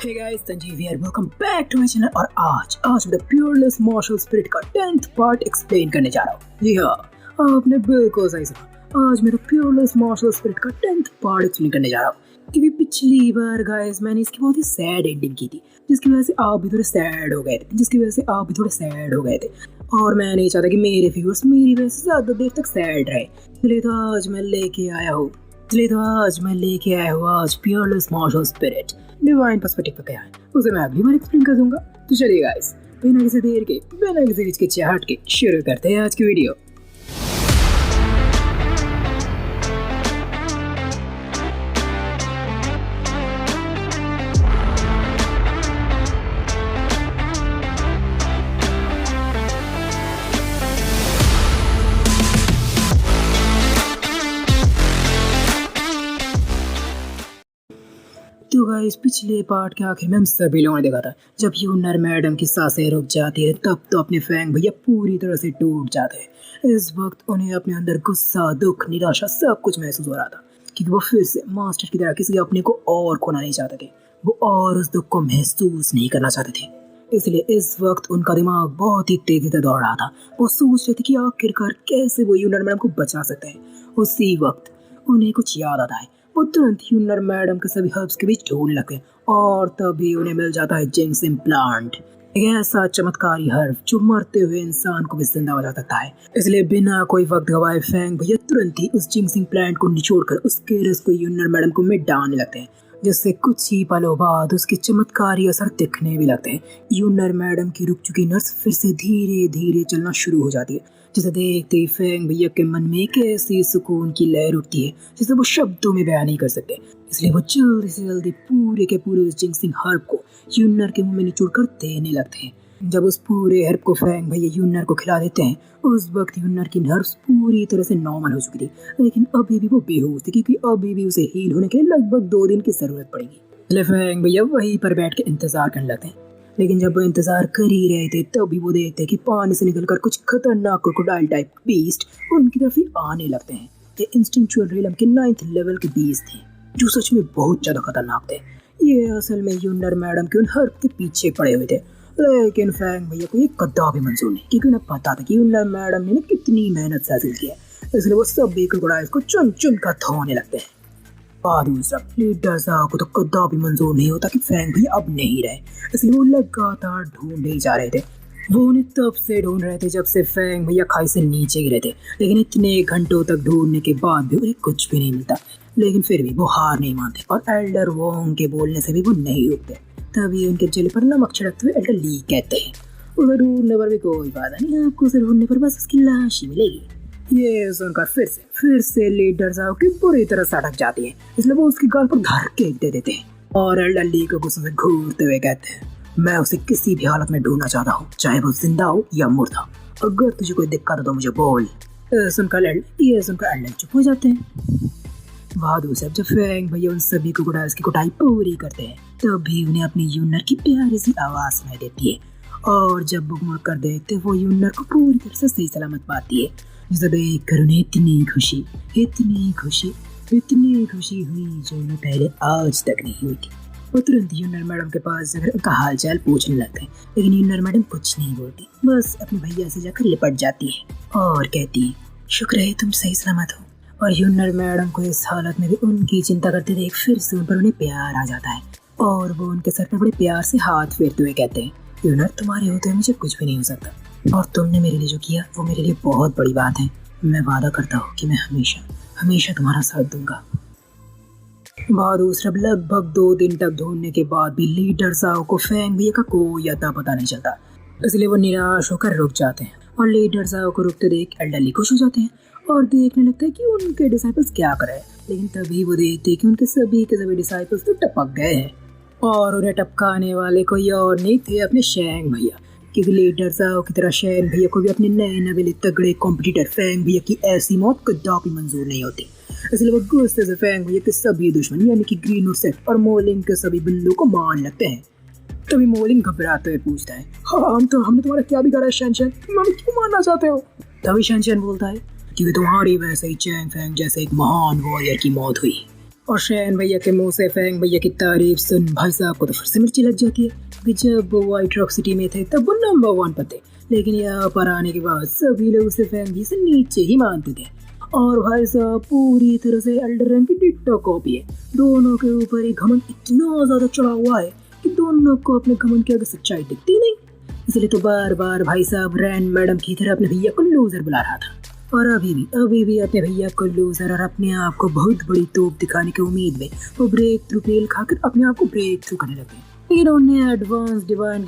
Hey guys, Sanjeev here, welcome back to my channel. और आज मैं द प्योरलेस मार्शल स्पिरिट का 10th पार्ट एक्सप्लेन करने जा रहा हूँ। जी हाँ, आपने बिल्कुल सही सुना। आज मैं द प्योरलेस मार्शल स्पिरिट का 10th पार्ट एक्सप्लेन करने जा रहा हूँ। क्योंकि पिछली बार गाइस मैंने इसकी बहुत ही सैड एंडिंग की थी, जिसकी वजह से आप भी थोड़े सैड हो गए थे और मैं नहीं चाहता कि मेरे व्यूअर्स मेरी वजह से ज्यादा देर तक सैड रहे। इसलिए तो आज मैं लेके आया हूँ आज प्योरलेस मार्शल स्पिरिट डिवाइन पर्सपेक्टिव पर क्या है उसे मैं अगली बार एक्सप्लेन कर दूंगा। तो चलिए गाइस, बिना किसी देर के, बिना किसी हिचकिचाहट के शुरू करते हैं आज की वीडियो। तो गाइस, पिछले पार्ट के आखिर में हम सभी लोगों ने देखा था जब यूनर मैडम की सांसें रुक जाती है तब तो अपने फैंग भैया पूरी तरह से टूट जाते हैं। इस वक्त उन्हें अपने अंदर गुस्सा, दुख, निराशा सब कुछ महसूस हो रहा था क्योंकि वो फिर से मास्टर की तरह किसी अपने को और खोना नहीं चाहते थे। वो और उस दुख को महसूस नहीं करना चाहते थे। इसलिए इस वक्त उनका दिमाग बहुत ही तेजी से दौड़ रहा था। वो सोच रहे थे कि आखिरकार कैसे वो यूनर मैडम को बचा सकते हैं। उसी वक्त उन्हें कुछ याद आता है। वो तुरंत यूनर मैडम के सभी हर्ब्स के बीच ढूंढने लगे और तभी उन्हें मिल जाता है जिंक्सिंग प्लांट, एक ऐसा चमत्कारी हर्ब जो मरते हुए इंसान को भी जिंदा बचा सकता है। इसलिए बिना कोई वक्त गवाए फैंग भैया तुरंत ही उस जिंक्सिंग प्लांट को निचोड़कर उसके रस को यूनर मैडम को में डालने लगते हैं, जिससे कुछ ही पलों बाद उसके चमत्कारी असर दिखने भी लगते हैं। यूनर मैडम की रुक चुकी नर्स फिर से धीरे धीरे चलना शुरू हो जाती है, जिसे देखते ही फैंग भैया के मन में एक ऐसी सुकून की लहर उठती है जिसे वो शब्दों में बयान नहीं कर सकते। इसलिए वो जल्दी से जल्दी पूरे के पूरे उस जिंक्सिंग हर्ब को यूनर के मुंह में निचोड़कर देने लगते हैं। जब उस पूरे हर्ब को फैंग भैया यूनर को खिला देते हैं, उस वक्त यूनर की नर्व्स पूरी तरह से नॉर्मल हो चुकी थी, लेकिन अभी भी वो बेहोश थी क्योंकि अभी भी उसे हील होने के लगभग 2 दिन की जरूरत पड़ेगी। इसलिए फैंग भैया वहीं पर बैठ के इंतजार करने लगते हैं। लेकिन जब वो इंतजार कर ही रहे थे तभी वो देखते कि पानी से निकलकर कुछ खतरनाक क्रोकोडाइल टाइप बीस्ट उनकी तरफ ही आने लगते हैं। ये इंस्टिंक्चुअल रियलम के 9th लेवल के बीस्ट थे जो सच में बहुत ज्यादा खतरनाक थे। ये असल में यूनर मैडम के उन हर्ब के पीछे पड़े हुए थे, लेकिन फैंग भैया को ये कदापि मंजूर नहीं क्योंकि उन्हें पता था कि यूनर मैडम ने कितनी मेहनत से हासिल किया। इसलिए वो सभी क्रोकोडाइल्स को चुन चुन कर धोने लगते हैं। दूसरा लीडर साहब को तो कदापि मंजूर नहीं होता कि फैंग भी अब नहीं रहे, इसलिए वो लगातार ढूंढे ही जा रहे थे। वो उन्हें तब से ढूंढ रहे थे जब से फैंग भैया खाई से नीचे गिरे थे, लेकिन इतने घंटों तक ढूंढने के बाद भी उन्हें कुछ भी नहीं मिलता। लेकिन फिर भी वो हार नहीं मानते और एल्डर वोंग के बोलने से भी वो नहीं रुकते। तभी उनके जल पर नमक छिड़कते हुए एल्डर ली कहते हैं, उसे ढूंढने पर भी कोई बात नहीं, आपको उसे ढूंढने पर बस उसकी लाश ही मिलेगी। ये सुनकर फिर से लीडर साहब की बुरी तरह सटक जाती है, इसलिए वो उसकी गाल पर धक्के दे देते हैं और एल्डर ली को गुस्से से घूरते हुए कहते हैं, मैं उसे किसी भी हालत में ढूंढना चाहता हूँ, चाहे वो जिंदा हो या मुर्दा। अगर तुझे कोई दिक्कत हो तो मुझे बोल। सुनकर एल्डर चुप हो जाते हैं। बहादुर साहब जब फैंग भैया उन सभी क्रोकोडाइल्स की कुटाई पूरी करते हैं तभी उन्हें अपनी यूनर की प्यारी सी आवाज सुनाई देती है और जब वो मुड़ कर देखते वो यूनर को पूरी तरह से सही सलामत पाती है, जिसे देखकर उन्हें इतनी खुशी हुई जो उन्हें पहले आज तक नहीं हुई थी। वो तुरंत यूनर मैडम के पास जाकर उनका हाल चाल पूछने लगते हैं, लेकिन यूनर मैडम कुछ नहीं बोलती, बस अपने भैया से जाकर लिपट जाती है और कहती है, शुक्र है तुम सही सलामत हो। और यूनर मैडम को इस हालत में भी उनकी चिंता करते देख फिर से उन पर उन्हें प्यार आ जाता है और वो उनके सर पर बड़े प्यार से हाथ फेरते हुए कहते हैं, यूनर तुम्हारे होते हुए मुझे कुछ भी नहीं हो सकता और तुमने मेरे लिए जो किया वो मेरे लिए बहुत बड़ी बात है। मैं वादा करता हूँ कि मैं हमेशा तुम्हारा साथ दूंगा। बहादुर साहब लगभग 2 दिन तक ढूंढने के बाद भी लीडर साहब को फैंग भैया का कोई अता पता नहीं चलता, इसलिए वो निराश होकर रुक जाते हैं और लीडर साहब को रुकते देख एल्डरली खुश हो जाते हैं और देखने लगता है कि उनके डिसाइपल्स क्या कर रहे हैं। लेकिन तभी वो देखते हैं कि उनके सभी के सभी डिसाइपल्स तो टपक गए हैं और उन्हें टपकाने वाले कोई और नहीं थे अपने शैंग भैया, क्योंकि लीडर साहब की तरह शैंग भैया को भी अपने नए नवेले तगड़े कॉम्पिटिटर फैंग भैया की ऐसी मौत कदापि मंजूर नहीं होती। इसलिए वो गुस्से से फैंग भैया के सभी दुश्मन यानी कि ग्रीन और सेट और मोलिंग के सभी बंदों को मान लगते हैं। तभी मोलिंग घबराते हुए पूछता है, हाँ हमने तुम्हारा क्या बिगाड़ा है शैनशैन, तुम हमें क्यों मारना चाहते हो? तभी शैनशैन बोलता है कि वे तुम्हारी वैसे ही चैंग फैंग जैसे एक महान वॉरियर की मौत हुई। और शैन भैया के मुंह से फैंग भैया की तारीफ सुन भाई साहब को तो फिर से मिर्ची लग जाती है कि जब वो व्हाइट रॉक सिटी में थे तब वो नंबर 1 पर थे, लेकिन यहाँ पर आने के बाद सभी लोग उसे फैंग भैया से नीचे ही मानते थे। और भाई साहब पूरी तरह से एल्डरन की डिट्टो कॉपी है। दोनों के ऊपर एक घमंड इतना ज्यादा चढ़ा हुआ है कि दोनों को अपने घमंड के आगे सच्चाई दिखती नहीं। इसलिए तो बार बार भाई साहब रैन मैडम की तरह अपने भैया को लूजर बुला रहा था। और अभी भी अपने भैया को लूजर और अपने आप को बहुत बड़ी तोप दिखाने की उम्मीद में वो ब्रेक थ्रू पेल खाकर अपने आप को ब्रेक थ्रू करने लगे। लेकिन उन्हें एडवांस डिवाइन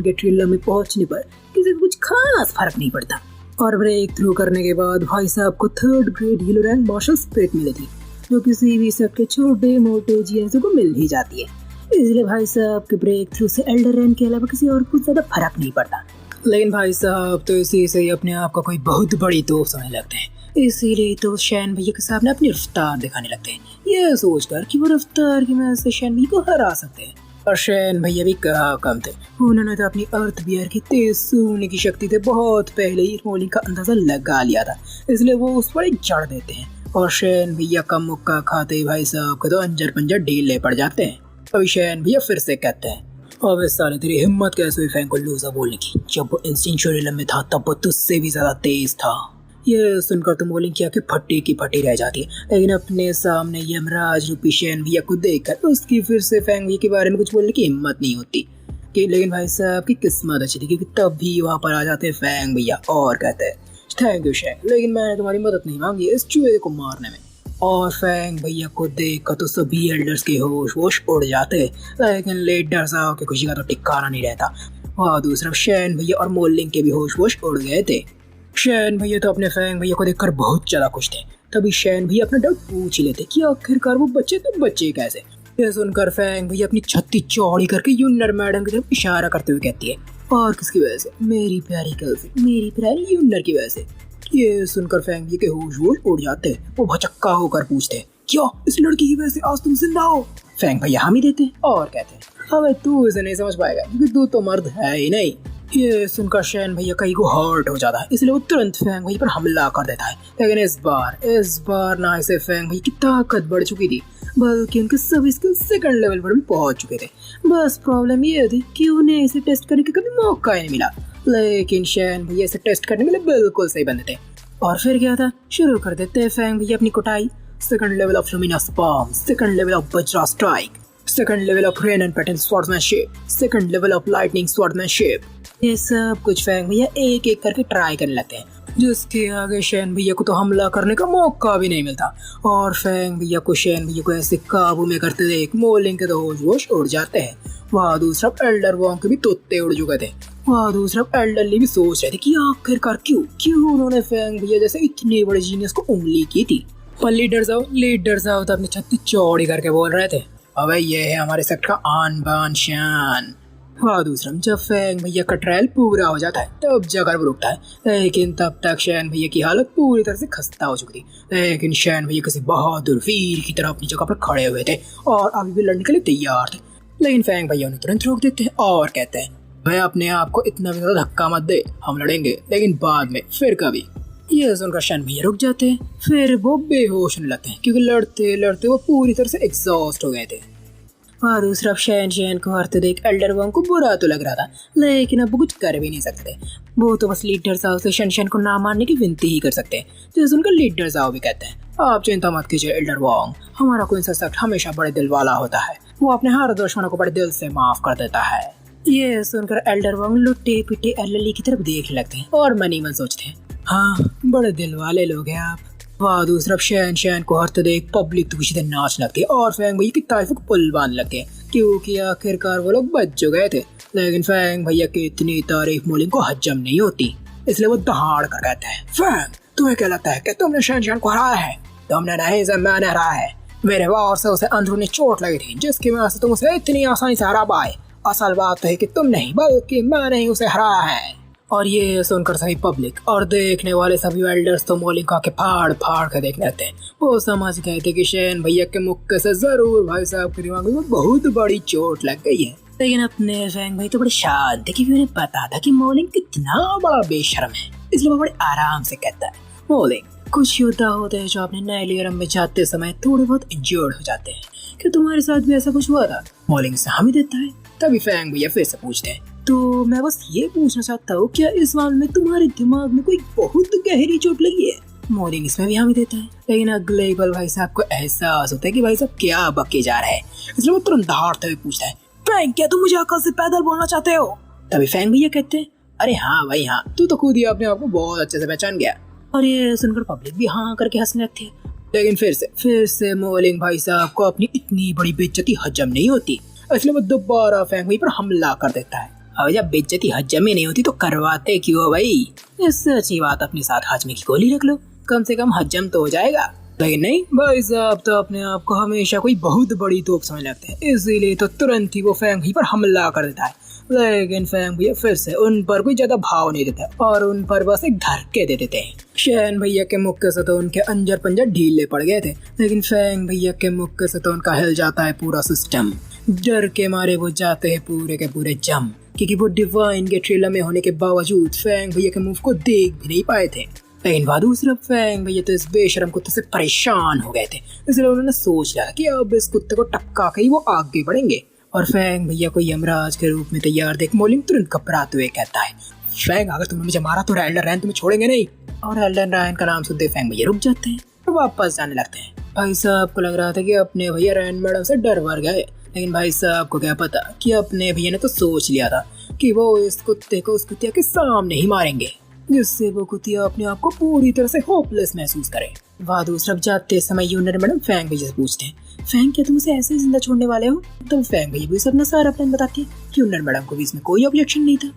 गेट रियलम में पहुंचने पर किसी को कुछ खास फर्क नहीं पड़ता। और ब्रेक थ्रू करने के बाद भाई साहब को 3rd grade yellow rank martial spirit मिली थी, जो किसी भी सबके छोटे मोटे जीएसओ को मिल ही जाती है। इसलिए भाई साहब के ब्रेक थ्रू से एल्डर रैंक के अलावा किसी और को ज्यादा फर्क नहीं पड़ता। लेकिन भाई साहब तो इसी से ही अपने आप को कोई बहुत बड़ी तोप समझने लगते हैं। इसीलिए तो शैन भैया के सामने अपनी रफ्तार दिखाने लगते हैं, ये सोचकर कि वो रफ्तार की मदद से शैन भैया को हरा सकते हैं। और शैन भैया भी कहाँ कम थे, उन्होंने तो अपनी अर्थ बियर की तेज सूंघने की शक्ति से बहुत पहले ही मोलिंग का अंदाजा लगा लिया था, इसलिए वो उस पर जड़ देते हैं। और शैन भैया का मुक्का खाते ही भाई साहब को तो अंजर पंजर ढीले पड़ जाते हैं। अभी शैन भैया फिर से कहते हैं, अबे साले तेरी हिम्मत कैसे हुई फैंग को लूजर बोलने की, जब वो इंस्टिंक्चुअल रिलम में था तब वो तुझसे भी ज्यादा तेज था। ये सुनकर तो मोलिंग की आंखें फटी की फटी रह जाती है, लेकिन अपने सामने यमराज रूपी शैन भैया को देखकर उसकी फिर से फैंग भैया के बारे में कुछ बोलने की हिम्मत नहीं होती। लेकिन भाई साहब की किस्मत अच्छी थी क्योंकि तब भी वहाँ पर आ जाते हैं फैंग भैया और कहते हैं, थैंक यू शैन, लेकिन मैंने तुम्हारी मदद नहीं मांगी इस चूहे को मारने में। और फैंग भैया को देखकर तो सभी एल्डर्स के होश वोश उड़ जाते, लेकिन लीडर साहब की खुशी का तो ठिकाना नहीं रहता। और दूसरा शैन भैया और मोलिंग के भी होश वोश उड़ गए थे। शैन भैया तो अपने फैंग भैया को देखकर बहुत ज्यादा खुश थे। तभी शैन भैया अपना डाउट पूछ ही लेते कि आखिरकार वो बच्चे तो बच्चे कैसे। यह सुनकर फैंग भैया अपनी छत्ती चौड़ी करके यूनर मैडम की तरफ इशारा करते हुए कहती है, और किसकी वजह से? मेरी प्यारी गर्लफ्रेंड, मेरी प्यारी यूनर की वजह से। ये सुनकर फैंग भैया के होश वोश उड़ जाते, वो भचक्का होकर पूछते, क्या इस लड़की की वजह से आज तुम जिंदा हो? फैंग भैया हामी देते और कहते, हमें तू इसे नहीं समझ पाएगा क्योंकि तू तो मर्द है ही नहीं। ये सुनकर शैन भैया का ईगो हर्ट हो जाता है, इसलिए वो तुरंत फैंग भैया पर हमला कर देता है। लेकिन इस बार ना इसे फैंग भैया की ताकत बढ़ चुकी थी, बल्कि उनके सभी स्किल 2nd लेवल पर भी पहुंच चुके थे। बस प्रॉब्लम ये थी कि उन्हें इसे टेस्ट करने का कभी मौका ही नहीं मिला। लेकिन शैन भैया इसे टेस्ट करने के लिए बिल्कुल सही बंदे थे। और फिर क्या था, शुरू कर देते हैं फैंग भैया अपनी कुटाई। 2nd level of luminous palm, 2nd level of Vajra strike, 2nd level of rain and pattern swordsmanship, 2nd level of lightning swordsmanship. ये सब कुछ फैंग भैया एक एक करके ट्राई करने लगते हैं, जिसके आगे शैन भैया को तो हमला करने का मौका भी नहीं मिलता। और फैंग भैया को शैन भैया को ऐसे काबू में करते देख मोलिंग के तो होश वोश उड़ जाते हैं। वहाँ दूसरा एल्डर वॉन्ग के भी तोते उड़ चुके थे। वहाँ दूसरा एल्डर ली भी सोच रहे थे कि आखिरकार क्यों उन्होंने फैंग भैया जैसे इतने बड़े जीनियस को उंगली की थी। पर लीडर साहब तो अपनी छत्ती चौड़ी करके बोल रहे थे, अबे ये है हमारे सेक्टर का आन बान शान। हाँ दूसरा, जब फैंग भैया का ट्रायल पूरा हो जाता है तब जाकर वो रुकता है, लेकिन तब तक शैन भैया की हालत पूरी तरह से खस्ता हो चुकी थी। लेकिन शैन भैया किसी बहादुर वीर की तरह अपनी जगह पर खड़े हुए थे और अभी भी लड़ने के लिए तैयार थे। लेकिन फैंग भैया उन्हें तुरंत रोक देते हैं और कहते हैं, भाई अपने आप को इतना भी ज्यादा धक्का मत दे, हम लड़ेंगे लेकिन बाद में, फिर कभी। ये सुनकर शैन भैया रुक जाते हैं, फिर वो बेहोश होने लगते हैं क्योंकि लड़ते लड़ते वो पूरी तरह से एग्जॉस्ट हो गए थे। और दूसरा शैन को हारते देख एल्डर वॉन्ग को बुरा तो लग रहा था, लेकिन अब वो कुछ कर भी नहीं सकते। वो तो बस लीडर साहब से शैन को ना मारने की विनती ही कर सकते हैं। तो सुनकर लीडर साहब भी कहते हैं, आप चिंता मत कीजिए एल्डर वॉन्ग, हमारा कोई सशक्त हमेशा बड़े दिल वाला होता है, वो अपने हर दुश्मनों को बड़े दिल से माफ कर देता है। ये सुनकर एल्डर वॉन्ग लुट्टे पिटे एल्डरली की तरफ देखने लगते हैं और मन ही मन सोचते हैं, हाँ बड़े दिल वाले लोग हैं आप। वहाँ दूसरा शैन को हरते देख पब्लिक तो खुशी से नाच लगती है और फैंग भैया की तारीफ को पुल बांध लगते हैं क्योंकि आखिरकार वो लोग बच जो गए थे। लेकिन फैंग भैया की इतनी तारीफ मोलिंग को हजम नहीं होती, इसलिए वो दहाड़ कर कहते हैं, फैंग तुम्हें क्या लगता है कि तुमने शैन को हराया है? तुमने नहीं, जब मैंने हराया है। मेरे वार से उसे अंदरूनी चोट लगी थी जिसकी वजह से तुम उसे इतनी आसानी से हरा पाए। असल बात तो है कि तुम नहीं बल्कि मैंने ही उसे हराया है। और ये सुनकर सभी पब्लिक और देखने वाले सभी एल्डर्स तो मोलिंग को आके फाड़ फाड़ कर देखने लगते हैं। वो समझ गए थे कि शैन भैया के मुक्के से जरूर भाई साहब के दिमाग में बहुत बड़ी चोट लग गई है। लेकिन अपने फैंग भाई तो बड़े शांत थे क्योंकि उन्हें पता था कि मोलिंग कितना बड़ा बेशर्म है, इसलिए वो बड़े आराम से कहता है, मोलिंग कुछ योद्धा होते हैं जो अपने नए लेयरम में जाते समय थोड़े बहुत इंजर्ड हो जाते हैं। क्या तुम्हारे साथ भी ऐसा कुछ हुआ था? मॉलिंग सहमी देता है। तभी फैंग भैया फिर से पूछते हैं, तो मैं बस ये पूछना चाहता हूँ, क्या इस मामले में तुम्हारे दिमाग में कोई बहुत गहरी चोट लगी है? मॉलिंग इसमें भी हामी देता है। लेकिन अगले पल भाई साहब को एहसास होता है कि भाई साहब क्या बके जा रहा है, इसलिए वो तुरंत दहाड़ते हुए पूछता है, फैंग क्या तुम मुझे अकल से पैदल बोलना चाहते हो? तभी फैंग भैया कहते हैं, अरे हाँ भाई हाँ, तू तो खुद ही अपने आप को बहुत अच्छे से पहचान गया। और ये सुनकर पब्लिक भी हाँ करके हंसने लगती है। लेकिन फिर से मॉलिंग भाई साहब को अपनी इतनी बड़ी बेइज्जती हजम नहीं होती, इसलिए वो दोबारा फैंग भैया पर हमला कर देता है। अब जब बेइज्जती हजम ही नहीं होती तो करवाते क्यों भाई? इससे अच्छी बात अपने साथ हजमे की गोली रख लो, कम से कम हजम तो हो जाएगा। लेकिन नहीं, भाई साहब तो अपने आप को हमेशा कोई बहुत बड़ी तोप समझ लगते हैं, इसीलिए तो तुरंत ही वो फैंग भैया पर हमला कर देता है। लेकिन फैंग भैया फिर से उन पर कोई ज्यादा भाव नहीं देता और उन पर बस एक धक्के दे देते हैं। शैन भैया के मुक्के से तो उनके अंजर पंजर ढीले पड़ गए थे, लेकिन फैंग भैया के मुक्के से तो उनका हिल जाता है पूरा सिस्टम। डर के मारे वो जाते हैं पूरे के पूरे जम, क्योंकि वो डिवाइन के ट्रेलर में होने के बावजूद फैंग भैया के मूव को देख भी नहीं पाए थे। लेकिन दूसरा फैंग भैया तो इस बेशरम कुत्ते से परेशान हो गए थे, इसलिए उन्होंने सोच लिया कि अब इस कुत्ते को टपका के ही वो आगे बढ़ेंगे। और फैंग भैया को यमराज के रूप में तैयार देख मॉलिंग तुरंत घबराते हुए कहता है, फैंग अगर तुमने मुझे मारा तो एल्डन रायन तुम्हें छोड़ेंगे नहीं। और एल्डन रायन का नाम सुनते फैंग भैया रुक जाते हैं और वापस जाने लगते हैं। भाई साहब को लग रहा था कि अपने भैया रायन मैडम से डर मर गए, लेकिन भाई साहब को क्या पता कि अपने भैया ने तो सोच लिया था कि वो इस कुत्ते को उस कुतिया के सामने ही मारेंगे, जिससे वो कुतिया अपने आप को पूरी तरह से होपलेस महसूस करे। वहाँ दूसरा जाते समय यूनर मैडम फैंग भैया से पूछते हैं, फैंग क्या तुम उसे ऐसे ही जिंदा छोड़ने वाले हो? तो फैंग भैया भी अपना सारा प्लान बताती है। यूनर मैडम को भी इसमें कोई ऑब्जेक्शन नहीं था।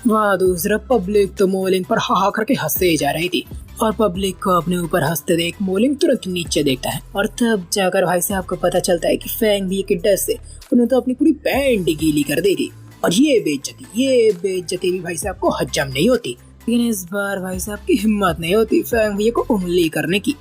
वहाँ दूसरा पब्लिक तो मॉलिंग पर हा करके हंसते जा रही थी, और पब्लिक को अपने ऊपर हंसते देख मॉलिंग तुरंत नीचे देखता है। और तब जाकर भाई साहब को पता चलता है कि फैंग भैया के डर से उन्होंने तो अपनी पूरी पैंट गीली कर दी थी। और ये बेइज्जती भी भाई साहब को हजम नहीं होती। लेकिन इस बार भाई साहब की हिम्मत नहीं होती फैंग भैया को उंगली करने की।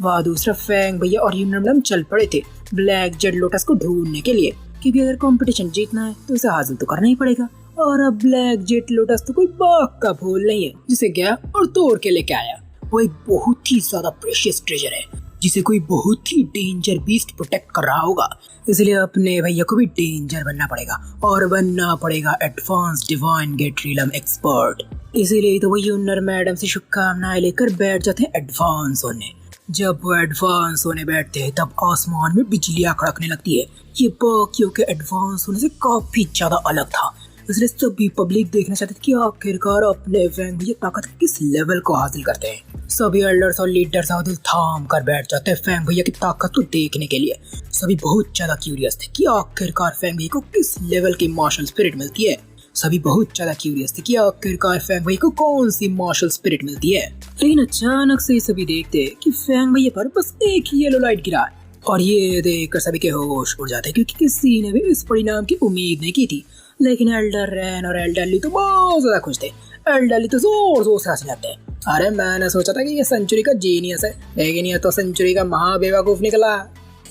वहाँ दूसरा फैंग भैया और यूनर मैडम चल पड़े थे ब्लैक जेड लोटस को ढूंढने के लिए, क्योंकि अगर कंपटीशन जीतना है तो उसे हासिल तो करना ही पड़ेगा। और अब ब्लैक जेड लोटस तो कोई बाग का फूल नहीं है जिसे गया और तोड़ के लेके आया। वो एक बहुत ही ज्यादा प्रेशियस ट्रेजर है जिसे कोई बहुत ही डेंजर बीस्ट प्रोटेक्ट कर रहा होगा, इसलिए अपने भैया को भी डेंजर बनना पड़ेगा और बनना पड़ेगा advance divine gate realm expert. इसीलिए तो वो यूनर मैडम से शुभकामनाएं लेकर बैठ जाते हैं एडवांस होने। जब वो एडवांस होने बैठते हैं तब आसमान में बिजलियां कड़कने लगती है। ये बाकियों के एडवांस होने से काफी ज्यादा अलग था, इसलिए सभी पब्लिक देखना चाहते थे कि आखिरकार अपने फैंग भैया ताकत किस लेवल को हासिल करते हैं। सभी एल्डर्स और लीडर्स दिल थाम कर बैठ जाते हैं फैंग भैया की ताकत को देखने के लिए। सभी बहुत ज्यादा क्यूरियस थे कि आखिरकार फैंग भैया को किस लेवल की मार्शल स्पिरिट मिलती है। सभी बहुत ज्यादा क्यूरियस थे कि आखिरकार फैंग भैया को कौन सी मार्शल स्पिरिट मिलती है। लेकिन अचानक से सभी देखते कि फैंग भैया पर बस एक ही येलो लाइट गिरा है, और ये देखकर सभी के होश उड़ जाते क्योंकि किसी ने भी इस परिणाम की उम्मीद नहीं की थी। लेकिन एल्डर रैन और एल्डरली तो बहुत ज्यादा खुश थे। एल्डरली तो जोर जोर से हंसने लगते हैं, अरे मैंने सोचा था कि ये सेंचुरी का जीनियस है, लेकिन ये तो सेंचुरी का महाबेवकूफ निकला।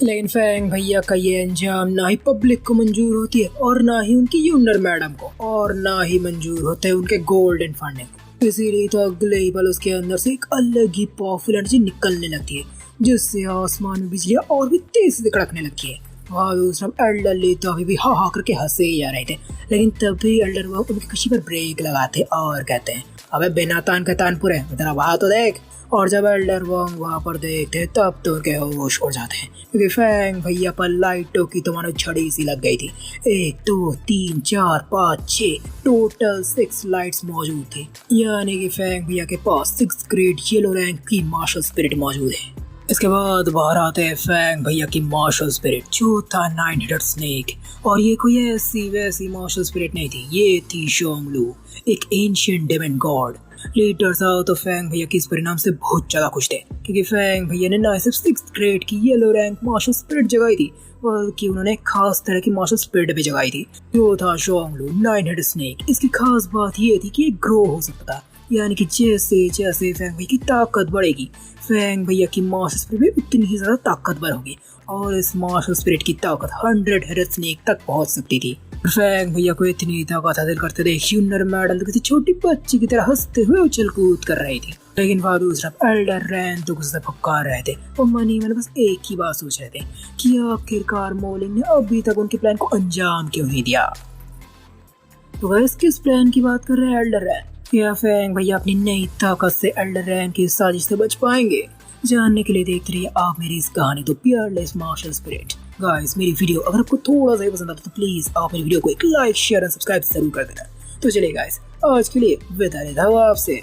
लेकिन फैंग भैया का ये अंजाम ना ही पब्लिक को मंजूर होती है और ना ही उनकी यूनर मैडम को, और ना ही मंजूर होते हैं उनके गोल्डन फंडे को। इसीलिए तो अगले ही पल उसके अंदर से एक अलग ही पावरफुल एनर्जी निकलने लगती है, जिससे आसमान में बिजलियां और भी तेज से कड़कने लगती है। वहाँ दूसरा एल्डरली तो अभी भी हा करके हंसे ही जा रहे थे, लेकिन तभी एल्डर वो उनकी खुशी पर ब्रेक लगाते और कहते हैं, अबे बिना तान के तानपुर है, तेरा वहाँ तो देख। और जब एल्डर वॉन्ग वहाँ पर देखते तब तो उनके होश उड़ जाते हैं, क्योंकि फैंग भैया पर लाइटों की तो मानो छड़ी सी लग गई थी। 1 2 3 4 5 6 टोटल 6 लाइट्स मौजूद थी, यानी कि फैंग भैया के पास 6 ग्रेड येलो रैंक की मार्शल स्पिरिट मौजूद है। इसके बाद बाहर आते हैं फैंग भैया की मार्शल स्पिरिट, जो था 9 हेडेड स्नेक। और ये कोई ऐसी वैसी मार्शल स्पिरिट नहीं थी, ये थी शोंगलू, एक एंशिएंट डेमन गॉड। लीडर्स आओ तो फैंग भैया की इस परिणाम से बहुत ज्यादा खुश थे, क्योंकि फैंग भैया ने ना सिर्फ 6th ग्रेड की येलो रैंक मार्शल स्पिरिट जगाई थी, बल्कि उन्होंने खास तरह की मार्शल स्पिरिट भी जगाई थी, जो था शोंगलू 9 हेडेड स्नेक। इसकी खास बात ये थी कि ये ग्रो हो सकता था, यानी कि जैसे जैसे फैंग भैया की ताकत बढ़ेगी, फैंग भैया की मार्शल स्पिरिट भी उतनी ही ज्यादा ताकतवर होगी, और इस मार्शल स्पिरिट की ताकत 100 हेडेड स्नेक तक पहुंच सकती थी। फैंग भैया को इतनी ताकत हासिल करते देख यूनर मैडम तो किसी छोटी बच्ची की तरह हंसते हुए उछल कूद कर रही थी। लेकिन वहाँ दूसरा एल्डर रैन तो गुस्से फुकार रहे थे और मनी में बस एक ही बात सोच रहे थे कि आखिरकार मोलिन ने अभी तक उनके प्लान को अंजाम क्यों नहीं दिया। तो गाइस किस प्लान की बात कर रहे हैं एल्डर रैन? क्या फैंग भैया अपनी नई ताकत से एल्डर रैन की साजिश से बच पाएंगे? जानने के लिए देखते रहिए आप मेरी इस कहानी तो पियरलेस मार्शल स्पिरिट। गाइस मेरी वीडियो अगर आपको थोड़ा सा ही पसंद आता तो प्लीज आप मेरी वीडियो को एक लाइक शेयर और सब्सक्राइब जरूर कर देना। तो चलिए गाइस आज के लिए विदा लेता हूं आपसे।